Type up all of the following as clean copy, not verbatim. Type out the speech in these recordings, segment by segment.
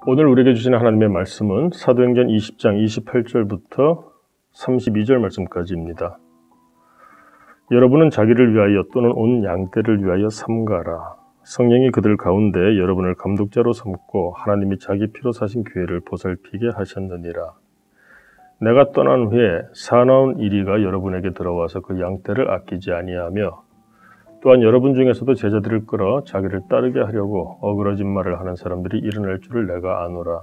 오늘 우리에게 주시는 하나님의 말씀은 사도행전 20장 28절부터 32절 말씀까지입니다. 여러분은 자기를 위하여 또는 온 양떼를 위하여 삼가라. 성령이 그들 가운데 여러분을 감독자로 삼고 하나님이 자기 피로 사신 교회를 보살피게 하셨느니라. 내가 떠난 후에 사나운 이리가 여러분에게 들어와서 그 양떼를 아끼지 아니하며 또한 여러분 중에서도 제자들을 끌어 자기를 따르게 하려고 어그러진 말을 하는 사람들이 일어날 줄을 내가 아노라.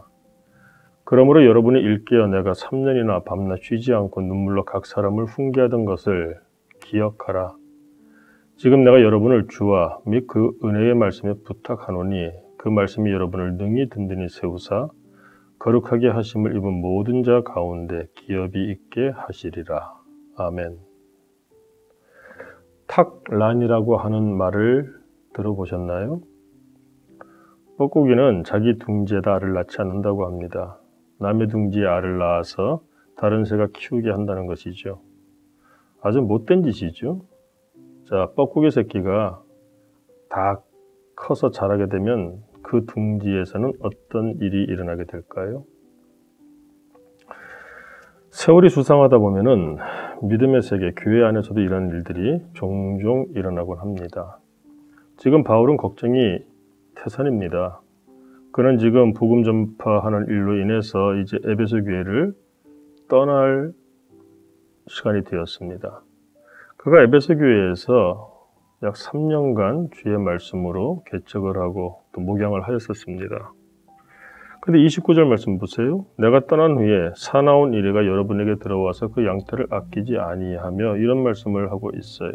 그러므로 여러분이 일깨어 내가 3년이나 밤낮 쉬지 않고 눈물로 각 사람을 훈계하던 것을 기억하라. 지금 내가 여러분을 주와 및 그 은혜의 말씀에 부탁하노니 그 말씀이 여러분을 능히 든든히 세우사 거룩하게 하심을 입은 모든 자 가운데 기업이 있게 하시리라. 아멘. 탁란이라고 하는 말을 들어보셨나요? 뻐꾸기는 자기 둥지에다 알을 낳지 않는다고 합니다. 남의 둥지에 알을 낳아서 다른 새가 키우게 한다는 것이죠. 아주 못된 짓이죠. 자, 뻐꾸기 새끼가 다 커서 자라게 되면 그 둥지에서는 어떤 일이 일어나게 될까요? 세월이 수상하다 보면은 믿음의 세계, 교회 안에서도 이런 일들이 종종 일어나곤 합니다. 지금 바울은 걱정이 태산입니다. 그는 지금 복음 전파하는 일로 인해서 이제 에베소 교회를 떠날 시간이 되었습니다. 그가 에베소 교회에서 약 3년간 주의 말씀으로 개척을 하고 또 목양을 하였었습니다. 근데 29절 말씀 보세요. 내가 떠난 후에 사나운 이래가 여러분에게 들어와서 그 양떼를 아끼지 아니하며 이런 말씀을 하고 있어요.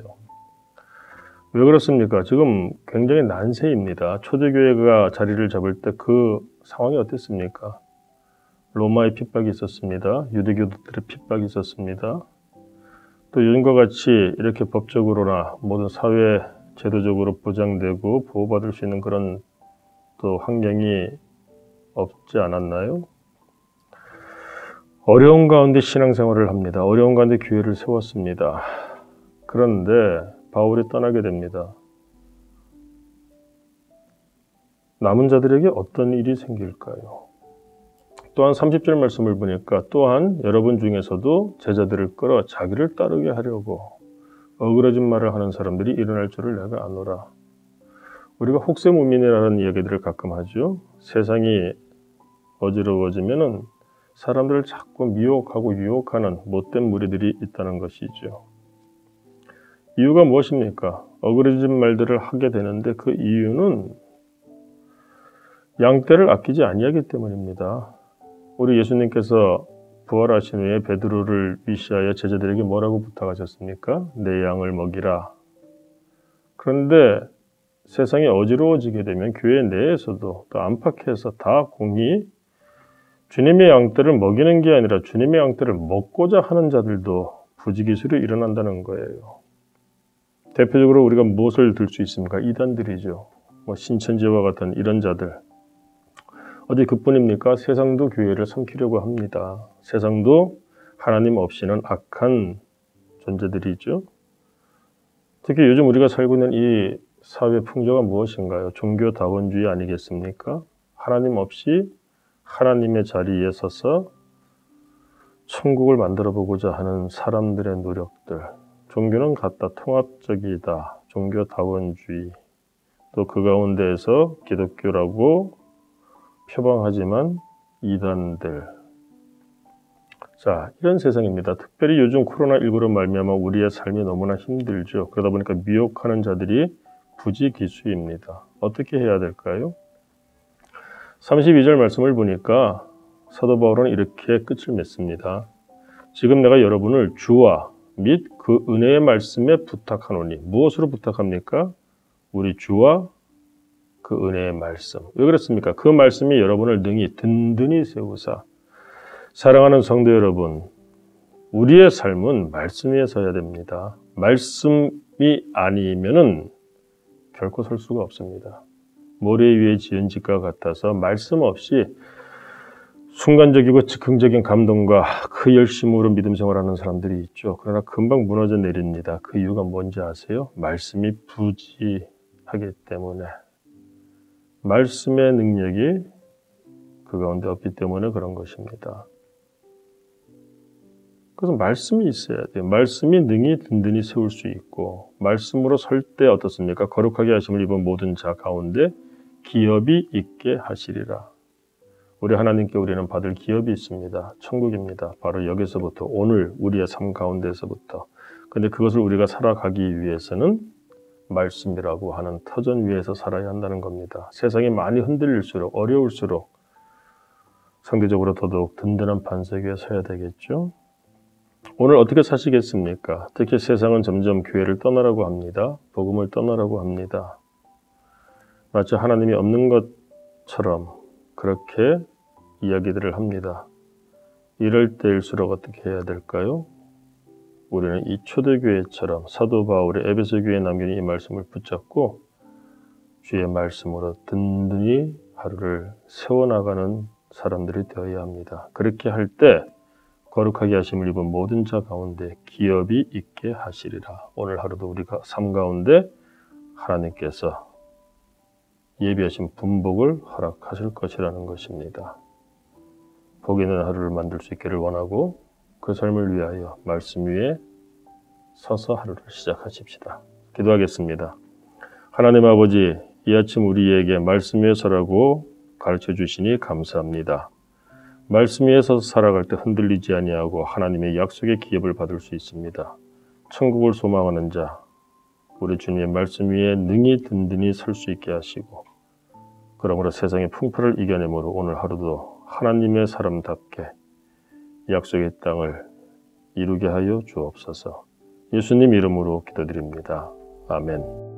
왜 그렇습니까? 지금 굉장히 난세입니다. 초대교회가 자리를 잡을 때 그 상황이 어땠습니까? 로마의 핍박이 있었습니다. 유대교도들의 핍박이 있었습니다. 또 요즘과 같이 이렇게 법적으로나 모든 사회 제도적으로 보장되고 보호받을 수 있는 그런 또 환경이 없지 않았나요? 어려운 가운데 신앙생활을 합니다. 어려운 가운데 교회를 세웠습니다. 그런데 바울이 떠나게 됩니다. 남은 자들에게 어떤 일이 생길까요? 또한 30절 말씀을 보니까 또한 여러분 중에서도 제자들을 끌어 자기를 따르게 하려고 어그러진 말을 하는 사람들이 일어날 줄을 내가 아노라. 우리가 혹세무민이라는 이야기들을 가끔 하죠. 세상이 어지러워지면은 사람들을 자꾸 미혹하고 유혹하는 못된 무리들이 있다는 것이죠. 이유가 무엇입니까? 어그러진 말들을 하게 되는데 그 이유는 양떼를 아끼지 아니하기 때문입니다. 우리 예수님께서 부활하신 후에 베드로를 위시하여 제자들에게 뭐라고 부탁하셨습니까? 내 양을 먹이라. 그런데 세상이 어지러워지게 되면 교회 내에서도 또 안팎에서 다 공히 주님의 양떼를 먹이는 게 아니라 주님의 양떼를 먹고자 하는 자들도 부지기수로 일어난다는 거예요. 대표적으로 우리가 무엇을 들 수 있습니까? 이단들이죠. 신천지와 같은 이런 자들. 어디 그뿐입니까? 세상도 교회를 삼키려고 합니다. 세상도 하나님 없이는 악한 존재들이죠. 특히 요즘 우리가 살고 있는 이 사회 풍조가 무엇인가요? 종교다원주의 아니겠습니까? 하나님 없이 하나님의 자리에 서서 천국을 만들어 보고자 하는 사람들의 노력들. 종교는 같다, 통합적이다, 종교다원주의. 또 그 가운데에서 기독교라고 표방하지만 이단들. 자, 이런 세상입니다. 특별히 요즘 코로나19로 말미암아 우리의 삶이 너무나 힘들죠. 그러다 보니까 미혹하는 자들이 부지기수입니다. 어떻게 해야 될까요? 32절 말씀을 보니까 사도 바울은 이렇게 끝을 맺습니다. 지금 내가 여러분을 주와 및 그 은혜의 말씀에 부탁하노니. 무엇으로 부탁합니까? 우리 주와 그 은혜의 말씀. 왜 그렇습니까? 그 말씀이 여러분을 능히 든든히 세우사. 사랑하는 성도 여러분, 우리의 삶은 말씀 위에 서야 됩니다. 말씀이 아니면은 결코 설 수가 없습니다. 모래 위에 지은 집과 같아서 말씀 없이 순간적이고 즉흥적인 감동과 그 열심으로 믿음 생활하는 사람들이 있죠. 그러나 금방 무너져 내립니다. 그 이유가 뭔지 아세요? 말씀이 부지하기 때문에. 말씀의 능력이 그 가운데 없기 때문에 그런 것입니다. 그래서 말씀이 있어야 돼요. 말씀이 능히 든든히 세울 수 있고 말씀으로 설 때 어떻습니까? 거룩하게 하심을 입은 모든 자 가운데 기업이 있게 하시리라. 우리 하나님께 우리는 받을 기업이 있습니다. 천국입니다. 바로 여기서부터 오늘 우리의 삶 가운데서부터. 근데 그것을 우리가 살아가기 위해서는 말씀이라고 하는 터전 위에서 살아야 한다는 겁니다. 세상이 많이 흔들릴수록 어려울수록 상대적으로 더더욱 든든한 반석 위에 서야 되겠죠. 오늘 어떻게 사시겠습니까? 특히 세상은 점점 교회를 떠나라고 합니다. 복음을 떠나라고 합니다. 마치 하나님이 없는 것처럼 그렇게 이야기들을 합니다. 이럴 때일수록 어떻게 해야 될까요? 우리는 이 초대교회처럼 사도 바울의 에베소 교회에 남긴 이 말씀을 붙잡고 주의 말씀으로 든든히 하루를 세워나가는 사람들이 되어야 합니다. 그렇게 할 때 거룩하게 하심을 입은 모든 자 가운데 기업이 있게 하시리라. 오늘 하루도 우리가 삶 가운데 하나님께서 예비하신 분복을 허락하실 것이라는 것입니다. 복 있는 하루를 만들 수 있기를 원하고 그 삶을 위하여 말씀 위에 서서 하루를 시작하십시다. 기도하겠습니다. 하나님 아버지, 이 아침 우리에게 말씀 위에 서라고 가르쳐 주시니 감사합니다. 말씀 위에 서서 살아갈 때 흔들리지 아니하고 하나님의 약속의 기업을 받을 수 있습니다. 천국을 소망하는 자, 우리 주님의 말씀 위에 능히 든든히 설 수 있게 하시고 그러므로 세상의 풍파를 이겨내므로 오늘 하루도 하나님의 사람답게 약속의 땅을 이루게 하여 주옵소서. 예수님 이름으로 기도드립니다. 아멘.